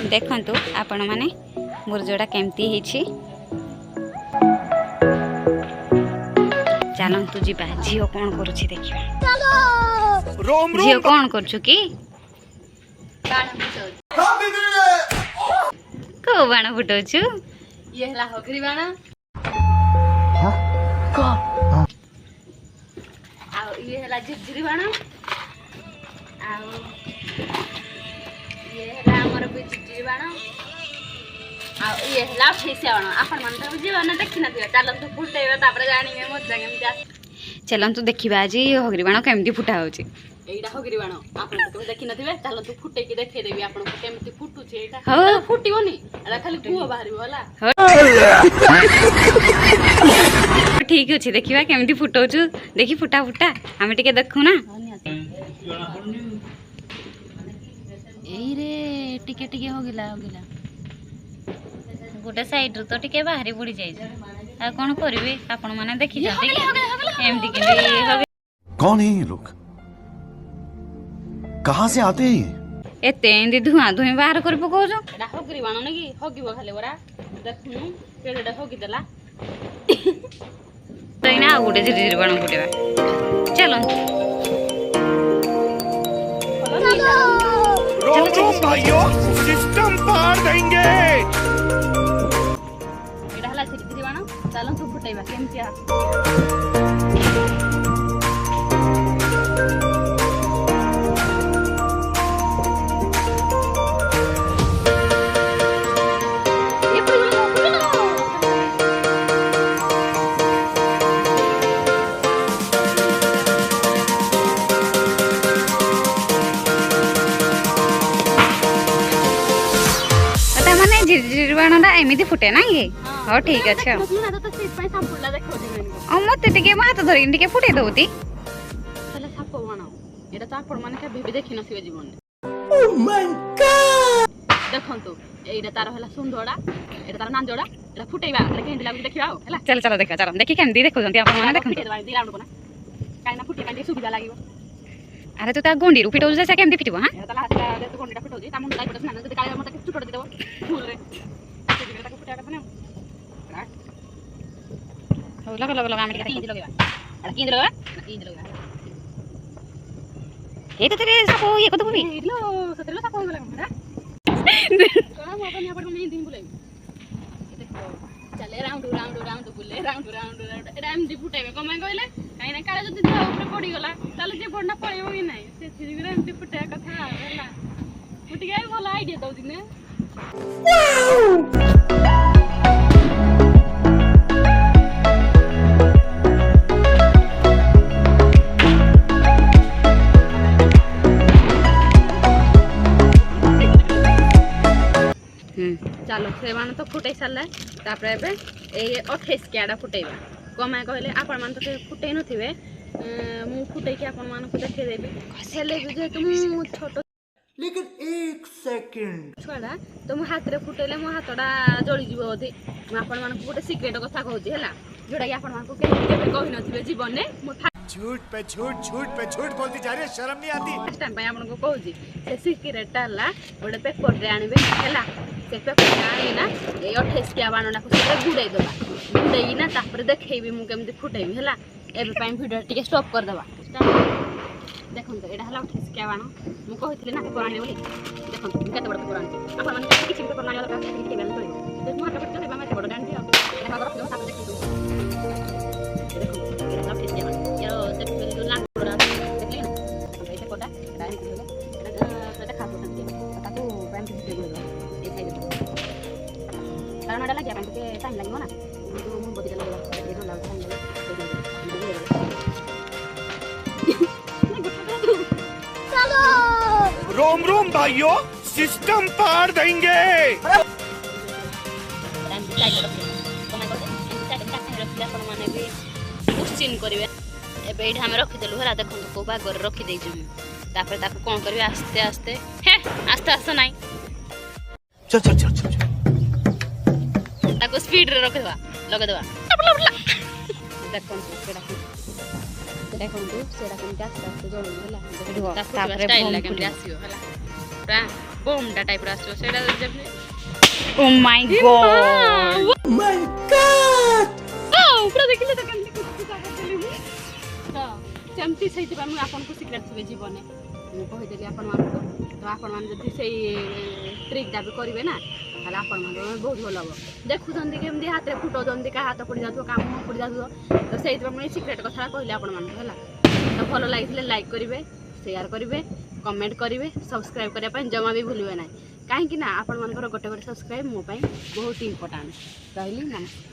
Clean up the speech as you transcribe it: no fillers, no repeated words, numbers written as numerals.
देखंतु आपण माने मुरजोड़ा केमती ହେଇଛି चलतु जीवा झील कौन करुछि देखिबा झील कौन करछु की को बाण फुटौछु ये हला हगरी बाण आ ये हला झिरझिरी बाण आ ये हला हमर भी झिरझिरी बाण आ ये हला फेसिया बाण आपण मन तो जीवन देखि न दियो चलंतु फुटेबे तापर जानिबे मजा केमती आस चलतु देखिबा आज हगरी बाण केमती फुटा होछि एइडा हगरी बाण आपण तो देखि न दिबे चलंतु फुटे की देखै देबी आपण को केमती फुटुछि एटा हो फुटिबोनी एला खाली गुह बाहरिबो होला ठीक अछि देखिबा केमती फुटौछु देखि फुटा फुटा हमें टिके देखु ना एई रे टिके टिके होगिला गोटे साइड रो तो टिके बाहरी बुड़ी जाई आ कोन करबे आपण माने देखि जंती एमती कि कौन है ये लोग कहां से आते हैं एते एंदी धुआं धुआं बाहर कर पकोजो एडा हगरी बाण न की हगिबो खाली बरा देखनु केडेडा हगी देला तैना गोटे झिरझिर बाण फुटेबा चलो रोको भाइयों सिस्टम पार देंगे एडा हला झिरझिरी बाण चलन तू फुटेबा केमती आ झिरझिर बाणटा एमती फुटे ना कि हाँ ठीक अच्छे मत टे हाथ धरिक टे फुटे दौती साप बाण एटा तो आपण माने केबे देखि नथिबे जीवन देखंतु एइडा तार हला सुंदोडा एटा तार नांजोडा एटा फुटेबा केंदी लागु देखिबा हला चल चल देखा चल देखि केमती देखुजंती आपण माने देखंतु दी राउंड कोना काइना फुटे कांदी सुविधा लागिबो अरे तू ता गोंडी रु पिटौ जैसा केमती पिटबो हां एटा हाथ का दे गोंडीटा पिटौदी ता मुंडा पिटौ ना जदी काळे मत कि चुटोड देबो फूल रे एटा ताको फुटा करने हो लगा लगा लगा आमे केंदी लगेबा एटा केंदी लगेबा ए तो तेरे सापो ये को भी लो सतरे सापो हो गला कोना मो अपन यहाँ पर मैं दिन बुलाई देखो चले राउंड बुले राउंड एटा एमडी फुटेबे कमाय कहले काई ना काळे जदी देह ऊपर पड़ी गला ताले जे बडना पळेबो कि नाही से थी बिरा एमडी फुटे कथा होला फुटी गई भला आईडिया दउ दिने चलो से बाण तो फुटै सारला तापर एबे ए 28 केडा फुटैबा कमाय कहले आपण मान तो फुटै नथिबे मु फुटै के आपण मान को देखै देबी सेले जे तुम छोटो लेकिन एक सेकंड छोड़ा तुम हाथ रे फुटैले मो हाथडा जळी जीवो ओदे मु आपण मान को गोटे सीक्रेट कथा कहूची हला जोडा कि आपण मान को केबे कहि नथिबे जीवन ने झूठ पे झूठ बोलती जा रही है शर्म नहीं आती फर्स्ट टाइम पे आपण को कहूची से सीक्रेट हला गोटे पेपर रे आनिबे हला से पेपर आनी ना ए 28 के बाणना को से गुडै दबा गुडै ना तापर देखैबी मु केमती फुटैबी हला एबे टाइम वीडियो टिके स्टॉप कर दबा देखो तो एडा हला 28 के बाण मु कहितले ना पेपर आनी बोली देखो केते बड़ पेपर आनी आपण माने किछि पेपर आनी वाला के बेल तोइ तो मु हाथ पटले बा मते बड़ डांडी आ एटा रख दो साथ देखि दो देखो एडा 28 के बाण यारो से जो लाग पड़ा देखली ना ऐसे कोटा डायरेक्ट हो एडा देखा तो ताको पैन से दे दो ए साइड कारण एडा लगे पैन के टाइम लागो ना तो मु बदी लगेगा ए दो लाग टाइम लगे रोम भाइयों सिस्टम पार देंगे क्वेश्चन करेंगे एबे एठी हम रखी देलु हला देखो को भागर रखी देइछु तापर ताको कोन करबे आस्ते आस्ते हे आस्ते आस्ते नाही चल ताको स्पीड रे रख देबा लगे देबा देखो केडा देखो सेडा कोन आस्ते आस्ते जोड़ हला ताको स्टाइल लागे आसीयो हला ପୁରା ବୋମଟା ଟାଇପ୍ର ଆସିବ ସେଇଟା ଯେମିତି ଓ ମାଇ ଗଡ୍ ପୁରା ଦେଖିଲେ ତ କେମିତି କୁଚକୁଚା କରିଦେଲି ମୁଁ ତ ସେମିତି ସେଇଥିପାଇଁ ମୁଁ ଆପଣଙ୍କୁ ସିକ୍ରେଟ୍ ଥିବେ ଜୀବନେ ମୁଁ କହିଦେଲି ଆପଣମାନଙ୍କୁ ତ ଆପଣମାନେ ଯଦି ସେଇ ଟ୍ରିକ୍ଟା ବି କରିବେ ନା ତାହେଲେ ଆପଣମାନଙ୍କ ବହୁତ ଭଲ ହେବ ଦେଖୁଛନ୍ତି କେମିତି ହାତରେ ଫୁଟାଉଛନ୍ତି କାହା ହାତ ପଡ଼ି ଯାଉଥିବ କାମ ପଡ଼ି ଯାଉଥିବ ତ ସେଇଥିପାଇଁ ମୁଁ ଏଇ ସିକ୍ରେଟ୍ କଥାଟା କହିଲି ଆପଣମାନଙ୍କୁ ହେଲା ତ ଭଲ ଲାଗିଥିଲେ ଲାଇକ୍ କରିବେ ସେୟାର କରିବେ କମେଣ୍ଟ କରିବେ ସବସ୍କ୍ରାଇବ୍ କରିବା ପାଇଁ ଜମା ବି ଭୁଲିବେ ନାହିଁ କାହିଁକି ନା ଆପଣମାନଙ୍କର ଗୋଟେ ଗୋଟେ ସବସ୍କ୍ରାଇବ୍ ମୋ ପାଇଁ ବହୁତ ଇମ୍ପୋର୍ଟାଣ୍ଟ ରହିଲି ନମସ୍କାର।